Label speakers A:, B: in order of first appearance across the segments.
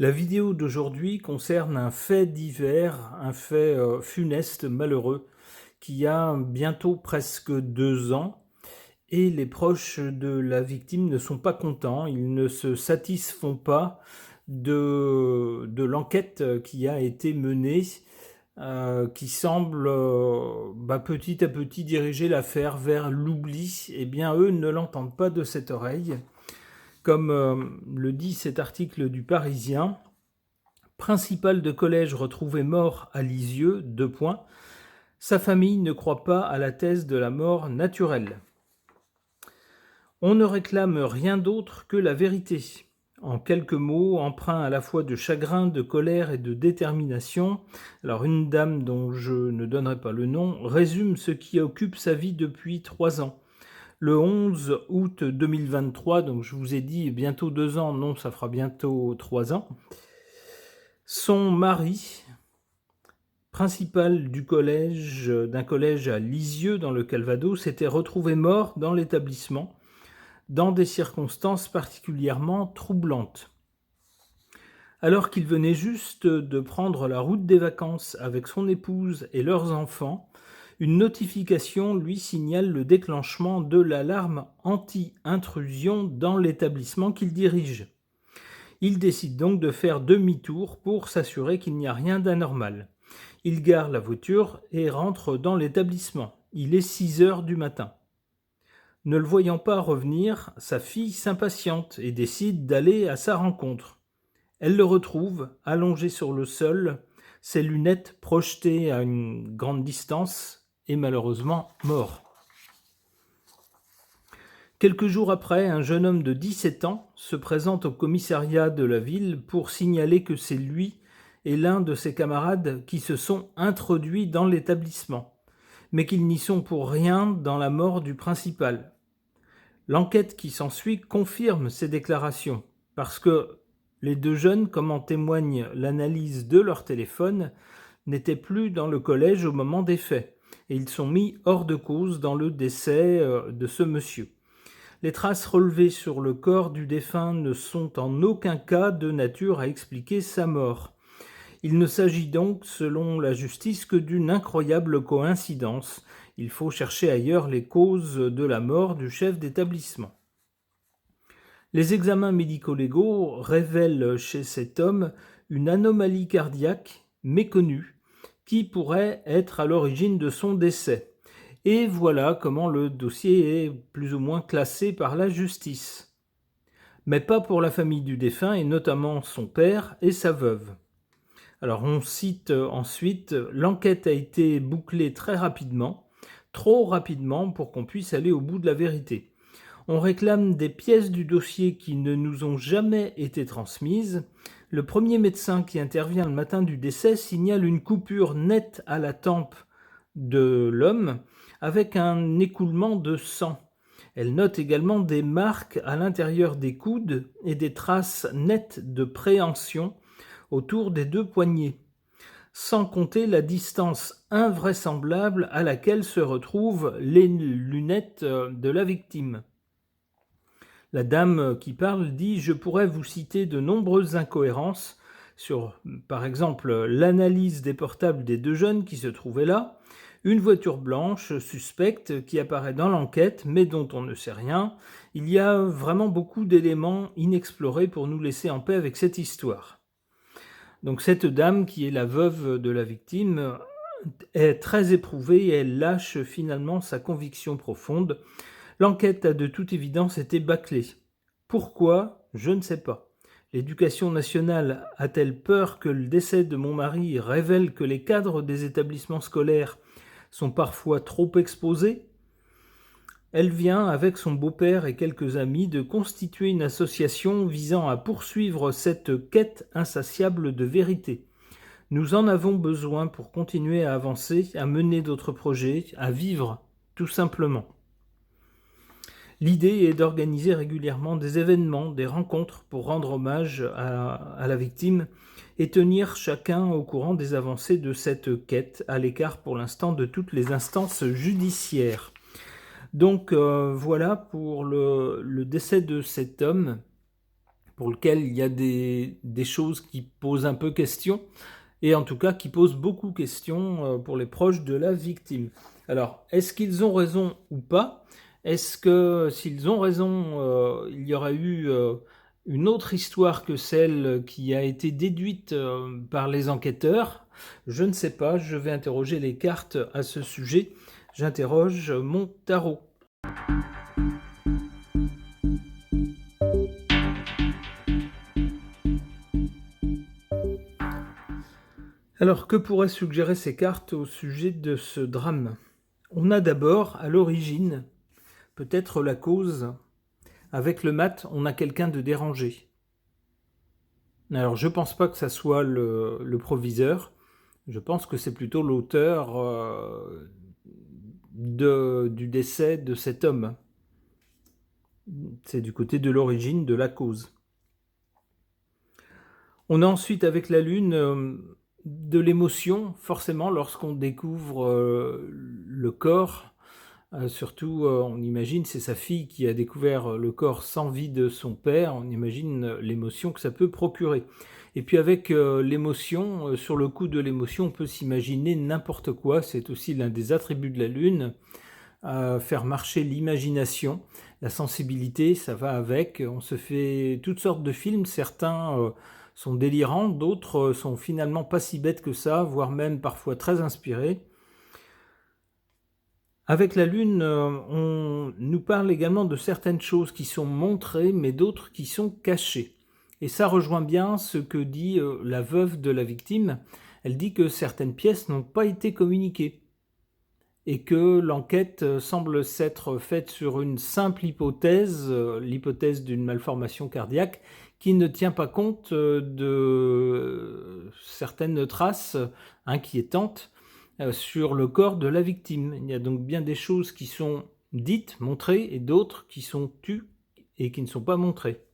A: La vidéo d'aujourd'hui concerne un fait divers, un fait funeste, malheureux, qui a bientôt presque 2 ans, et les proches de la victime ne sont pas contents, ils ne se satisfont pas de l'enquête qui a été menée, qui semble petit à petit diriger l'affaire vers l'oubli. Eh bien, eux ne l'entendent pas de cette oreille. Comme le dit cet article du Parisien, principal de collège retrouvé mort à Lisieux, 2 points. Sa famille ne croit pas à la thèse de la mort naturelle. On ne réclame rien d'autre que la vérité. En quelques mots, emprunt à la fois de chagrin, de colère et de détermination. Alors une dame dont je ne donnerai pas le nom résume ce qui occupe sa vie depuis 3 ans. Le 11 août 2023, donc je vous ai dit bientôt 2 ans, non, ça fera bientôt 3 ans, son mari, principal d'un collège à Lisieux dans le Calvados, s'était retrouvé mort dans l'établissement, dans des circonstances particulièrement troublantes. Alors qu'il venait juste de prendre la route des vacances avec son épouse et leurs enfants, une notification lui signale le déclenchement de l'alarme anti-intrusion dans l'établissement qu'il dirige. Il décide donc de faire demi-tour pour s'assurer qu'il n'y a rien d'anormal. Il gare la voiture et rentre dans l'établissement. Il est 6 heures du matin. Ne le voyant pas revenir, sa fille s'impatiente et décide d'aller à sa rencontre. Elle le retrouve, allongé sur le sol, ses lunettes projetées à une grande distance, et malheureusement mort. Quelques jours après, un jeune homme de 17 ans se présente au commissariat de la ville pour signaler que c'est lui et l'un de ses camarades qui se sont introduits dans l'établissement, mais qu'ils n'y sont pour rien dans la mort du principal. L'enquête qui s'ensuit confirme ces déclarations, parce que les 2 jeunes, comme en témoigne l'analyse de leur téléphone, n'étaient plus dans le collège au moment des faits, et ils sont mis hors de cause dans le décès de ce monsieur. Les traces relevées sur le corps du défunt ne sont en aucun cas de nature à expliquer sa mort. Il ne s'agit donc, selon la justice, que d'une incroyable coïncidence. Il faut chercher ailleurs les causes de la mort du chef d'établissement. Les examens médico-légaux révèlent chez cet homme une anomalie cardiaque méconnue qui pourrait être à l'origine de son décès. Et voilà comment le dossier est plus ou moins classé par la justice. Mais pas pour la famille du défunt, et notamment son père et sa veuve. Alors on cite ensuite, l'enquête a été bouclée très rapidement, trop rapidement pour qu'on puisse aller au bout de la vérité. On réclame des pièces du dossier qui ne nous ont jamais été transmises. Le premier médecin qui intervient le matin du décès signale une coupure nette à la tempe de l'homme avec un écoulement de sang. Elle note également des marques à l'intérieur des coudes et des traces nettes de préhension autour des 2 poignets, sans compter la distance invraisemblable à laquelle se retrouvent les lunettes de la victime. La dame qui parle dit « Je pourrais vous citer de nombreuses incohérences sur, par exemple, l'analyse des portables des 2 jeunes qui se trouvaient là, une voiture blanche suspecte qui apparaît dans l'enquête mais dont on ne sait rien. Il y a vraiment beaucoup d'éléments inexplorés pour nous laisser en paix avec cette histoire. » Donc cette dame, qui est la veuve de la victime, est très éprouvée et elle lâche finalement sa conviction profonde. L'enquête a de toute évidence été bâclée. Pourquoi ? Je ne sais pas. L'éducation nationale a-t-elle peur que le décès de mon mari révèle que les cadres des établissements scolaires sont parfois trop exposés ? Elle vient, avec son beau-père et quelques amis, de constituer une association visant à poursuivre cette quête insatiable de vérité. Nous en avons besoin pour continuer à avancer, à mener d'autres projets, à vivre, tout simplement. L'idée est d'organiser régulièrement des événements, des rencontres pour rendre hommage à la victime et tenir chacun au courant des avancées de cette quête, à l'écart pour l'instant de toutes les instances judiciaires. Donc voilà pour le décès de cet homme. pour lequel il y a des choses qui posent un peu question, et en tout cas qui posent beaucoup de questions pour les proches de la victime. Alors, est-ce qu'ils ont raison ou pas? Est-ce que s'ils ont raison, il y aura eu une autre histoire que celle qui a été déduite par les enquêteurs? Je ne sais pas, je vais interroger les cartes à ce sujet. J'interroge mon tarot. Alors, que pourraient suggérer ces cartes au sujet de ce drame? On a d'abord, à l'origine, peut-être la cause. Avec le mat, on a quelqu'un de dérangé. Alors, je pense pas que ça soit le proviseur. Je pense que c'est plutôt l'auteur du décès de cet homme. C'est du côté de l'origine de la cause. On a ensuite, avec la lune, de l'émotion, forcément, lorsqu'on découvre le corps. Surtout, on imagine, c'est sa fille qui a découvert le corps sans vie de son père. On imagine l'émotion que ça peut procurer. Et puis avec l'émotion, sur le coup de l'émotion, on peut s'imaginer n'importe quoi. C'est aussi l'un des attributs de la lune. Faire marcher l'imagination, la sensibilité, ça va avec. On se fait toutes sortes de films. Certains sont délirants, d'autres sont finalement pas si bêtes que ça, voire même parfois très inspirés. Avec la lune, on nous parle également de certaines choses qui sont montrées, mais d'autres qui sont cachées. Et ça rejoint bien ce que dit la veuve de la victime. Elle dit que certaines pièces n'ont pas été communiquées et que l'enquête semble s'être faite sur une simple hypothèse, l'hypothèse d'une malformation cardiaque, qui ne tient pas compte de certaines traces inquiétantes sur le corps de la victime. Il y a donc bien des choses qui sont dites, montrées, et d'autres qui sont tues et qui ne sont pas montrées.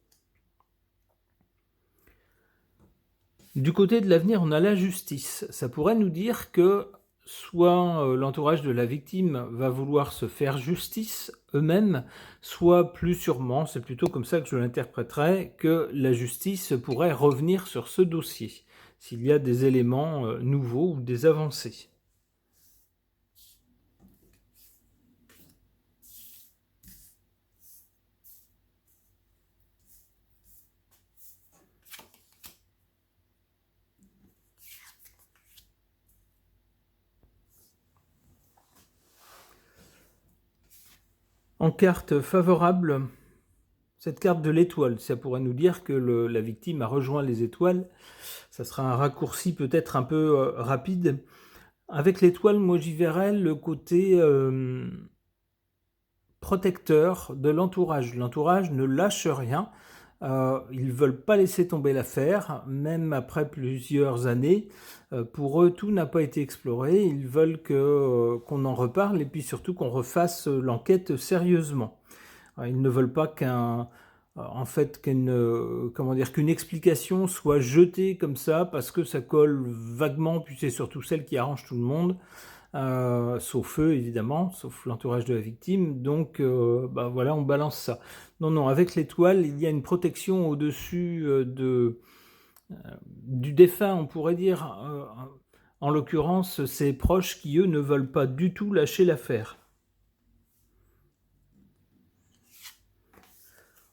A: Du côté de l'avenir, on a la justice. Ça pourrait nous dire que soit l'entourage de la victime va vouloir se faire justice eux-mêmes, soit plus sûrement, c'est plutôt comme ça que je l'interpréterais, que la justice pourrait revenir sur ce dossier, s'il y a des éléments nouveaux ou des avancées. En carte favorable, cette carte de l'étoile, ça pourrait nous dire que la victime a rejoint les étoiles. Ça sera un raccourci peut-être un peu rapide. Avec l'étoile, moi j'y verrais le côté protecteur de l'entourage. L'entourage ne lâche rien. Ils ne veulent pas laisser tomber l'affaire, même après plusieurs années. Pour eux, tout n'a pas été exploré. Ils veulent qu'on en reparle et puis surtout qu'on refasse l'enquête sérieusement. Ils ne veulent pas qu'une explication soit jetée comme ça parce que ça colle vaguement, puis c'est surtout celle qui arrange tout le monde. Sauf eux évidemment, sauf l'entourage de la victime, donc voilà, on balance ça. Non, avec l'étoile, il y a une protection au-dessus du défunt, on pourrait dire, en l'occurrence, ses proches qui, eux, ne veulent pas du tout lâcher l'affaire.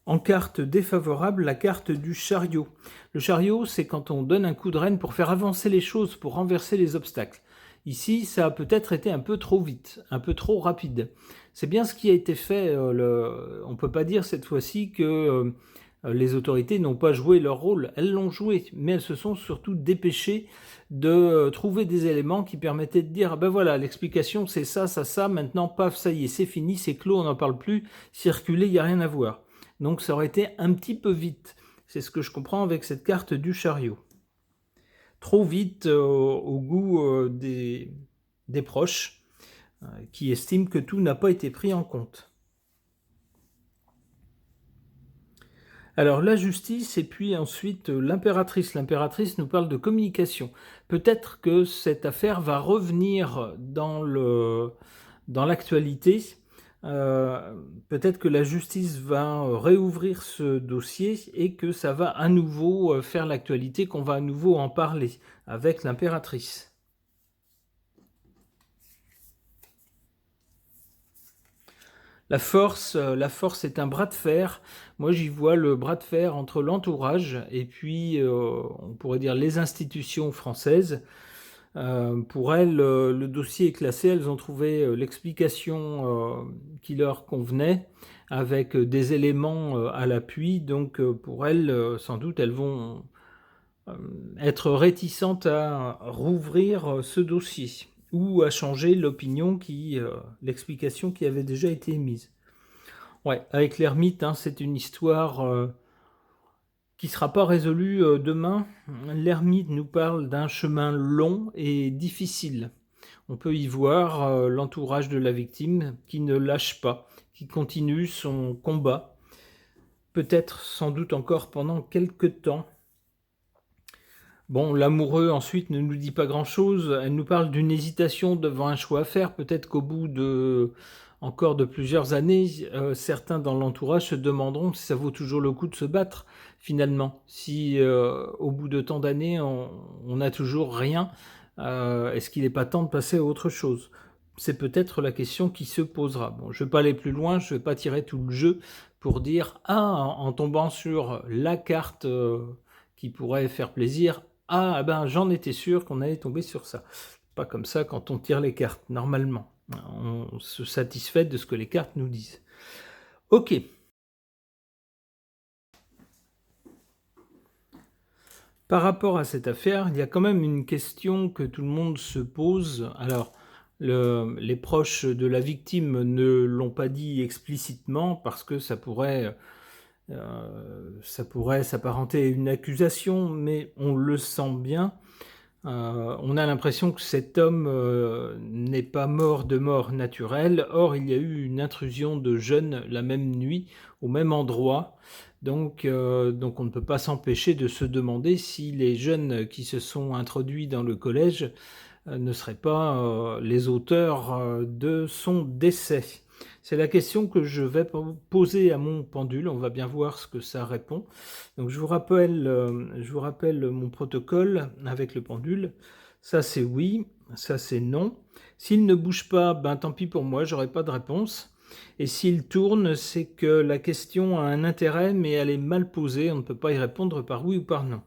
A: En carte défavorable, la carte du chariot. Le chariot, c'est quand on donne un coup de rêne pour faire avancer les choses, pour renverser les obstacles. Ici, ça a peut-être été un peu trop vite, un peu trop rapide. C'est bien ce qui a été fait. On ne peut pas dire cette fois-ci que les autorités n'ont pas joué leur rôle. Elles l'ont joué, mais elles se sont surtout dépêchées de trouver des éléments qui permettaient de dire ben voilà, l'explication c'est ça, maintenant paf, ça y est, c'est fini, c'est clos, on n'en parle plus, circuler, il n'y a rien à voir. Donc ça aurait été un petit peu vite. C'est ce que je comprends avec cette carte du chariot. Trop vite au goût des proches qui estiment que tout n'a pas été pris en compte. Alors la justice et puis ensuite l'impératrice. L'impératrice nous parle de communication. Peut-être que cette affaire va revenir dans l'actualité peut-être que la justice va réouvrir ce dossier et que ça va à nouveau faire l'actualité, qu'on va à nouveau en parler avec l'impératrice. La force est un bras de fer. Moi, j'y vois le bras de fer entre l'entourage et puis, on pourrait dire, les institutions françaises. Pour elles, le dossier est classé. Elles ont trouvé l'explication qui leur convenait avec des éléments à l'appui. Donc, pour elles, sans doute, elles vont être réticentes à rouvrir ce dossier ou à changer l'explication qui avait déjà été émise. Ouais, avec l'ermite, hein, c'est une histoire qui ne sera pas résolue demain. L'ermite nous parle d'un chemin long et difficile. On peut y voir l'entourage de la victime qui ne lâche pas, qui continue son combat, peut-être sans doute encore pendant quelques temps. Bon, l'amoureux ensuite ne nous dit pas grand-chose. Elle nous parle d'une hésitation devant un choix à faire. Peut-être qu'au bout encore de plusieurs années, certains dans l'entourage se demanderont si ça vaut toujours le coup de se battre finalement. Si au bout de tant d'années, on n'a toujours rien, est-ce qu'il n'est pas temps de passer à autre chose? C'est peut-être la question qui se posera. Bon, je ne vais pas aller plus loin, je ne vais pas tirer tout le jeu pour dire « Ah, en tombant sur la carte qui pourrait faire plaisir, ah ben j'en étais sûr qu'on allait tomber sur ça. » Pas comme ça quand on tire les cartes, normalement. On se satisfait de ce que les cartes nous disent. Ok. Par rapport à cette affaire, il y a quand même une question que tout le monde se pose. Alors, les proches de la victime ne l'ont pas dit explicitement parce que ça pourrait s'apparenter à une accusation, mais on le sent bien. On a l'impression que cet homme n'est pas mort de mort naturelle. Or, il y a eu une intrusion de jeunes la même nuit, au même endroit. Donc on ne peut pas s'empêcher de se demander si les jeunes qui se sont introduits dans le collège ne seraient pas les auteurs de son décès. C'est la question que je vais poser à mon pendule. On va bien voir ce que ça répond. Donc je vous rappelle mon protocole avec le pendule. Ça c'est oui, ça c'est non. S'il ne bouge pas, ben tant pis pour moi, j'aurai pas de réponse. Et s'il tourne, c'est que la question a un intérêt, mais elle est mal posée. On ne peut pas y répondre par oui ou par non.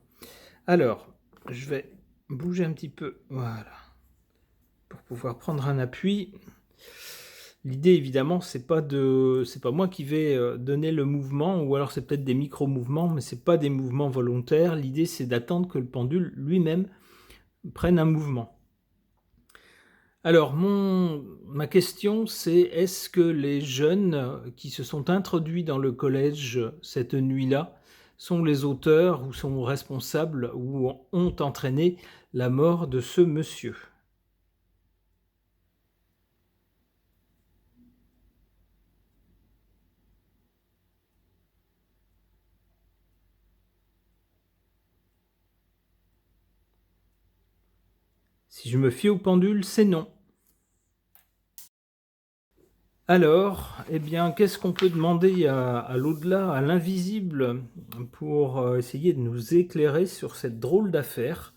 A: Alors, je vais bouger un petit peu, voilà, pour pouvoir prendre un appui. L'idée, évidemment, c'est pas moi qui vais donner le mouvement, ou alors c'est peut-être des micro-mouvements, mais c'est pas des mouvements volontaires. L'idée, c'est d'attendre que le pendule lui-même prenne un mouvement. Alors, ma question, c'est est-ce que les jeunes qui se sont introduits dans le collège cette nuit-là sont les auteurs ou sont responsables ou ont entraîné la mort de ce monsieur ? Si je me fie au pendule, c'est non. Alors, eh bien, qu'est-ce qu'on peut demander à l'au-delà, à l'invisible, pour essayer de nous éclairer sur cette drôle d'affaire?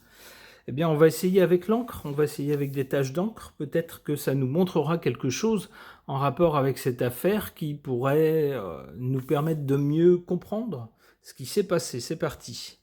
A: Eh bien, on va essayer avec l'encre, on va essayer avec des taches d'encre. Peut-être que ça nous montrera quelque chose en rapport avec cette affaire qui pourrait nous permettre de mieux comprendre ce qui s'est passé. C'est parti.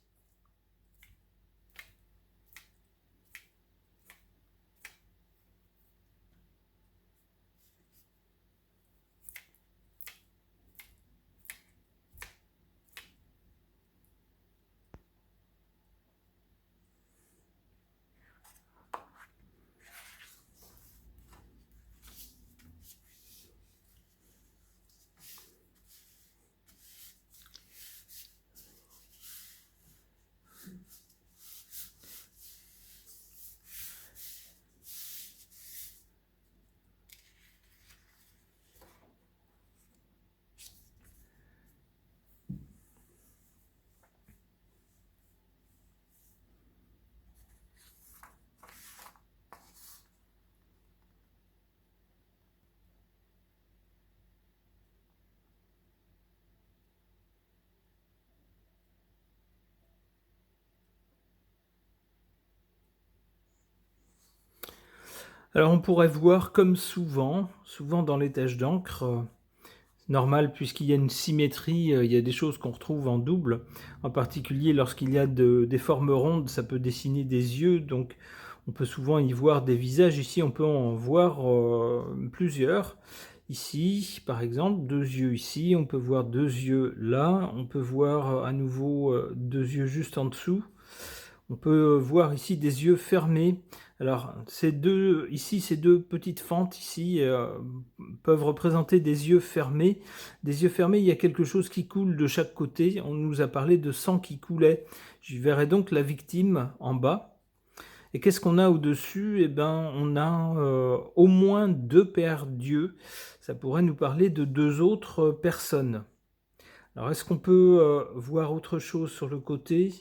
A: Alors on pourrait voir comme souvent dans les taches d'encre, normal puisqu'il y a une symétrie, il y a des choses qu'on retrouve en double. En particulier lorsqu'il y a des formes rondes, ça peut dessiner des yeux, donc on peut souvent y voir des visages. Ici, on peut en voir plusieurs. Ici, par exemple, 2 yeux ici, on peut voir 2 yeux là, on peut voir à nouveau 2 yeux juste en dessous. On peut voir ici des yeux fermés. Alors, ces deux petites fentes ici peuvent représenter des yeux fermés. Des yeux fermés, il y a quelque chose qui coule de chaque côté. On nous a parlé de sang qui coulait. Je verrai donc la victime en bas. Et qu'est-ce qu'on a au-dessus? Eh ben, on a au moins 2 paires d'yeux. Ça pourrait nous parler de 2 autres personnes. Alors, est-ce qu'on peut voir autre chose sur le côté?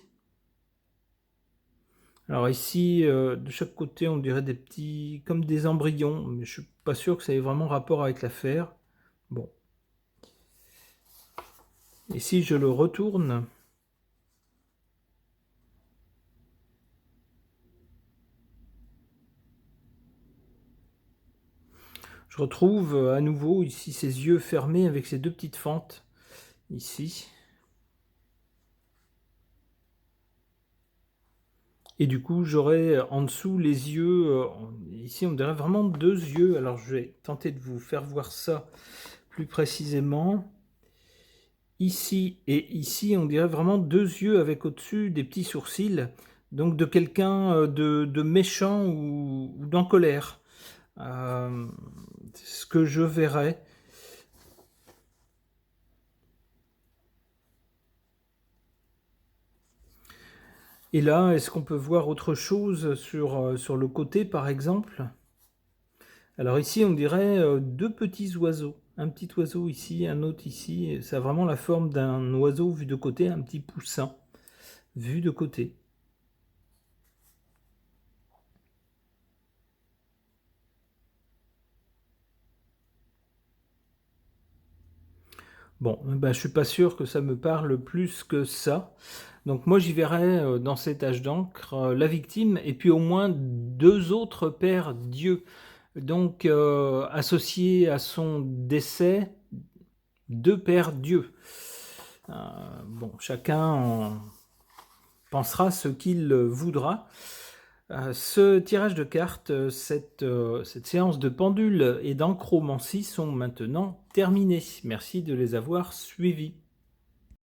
A: Alors ici, de chaque côté, on dirait des petits, comme des embryons, mais je suis pas sûr que ça ait vraiment rapport avec l'affaire. Bon. Et si je le retourne, je retrouve à nouveau ici ses yeux fermés avec ces 2 petites fentes, ici. Et du coup, j'aurai en dessous les yeux, ici on dirait vraiment 2 yeux. Alors je vais tenter de vous faire voir ça plus précisément. Ici et ici, on dirait vraiment 2 yeux avec au-dessus des petits sourcils, donc de quelqu'un de méchant ou d'en colère. Ce que je verrais. Et là, est-ce qu'on peut voir autre chose sur le côté, par exemple? Alors ici, on dirait 2 petits oiseaux. Un petit oiseau ici, un autre ici. Ça a vraiment la forme d'un oiseau vu de côté, un petit poussin vu de côté. Bon, ben, je suis pas sûr que ça me parle plus que ça. Donc moi, j'y verrais dans ces taches d'encre la victime et puis au moins 2 autres paires d'yeux. Donc associés à son décès, 2 paires d'yeux. Bon, chacun en pensera ce qu'il voudra. Ce tirage de cartes, cette séance de pendule et d'encromancie sont maintenant terminées. Merci de les avoir suivis.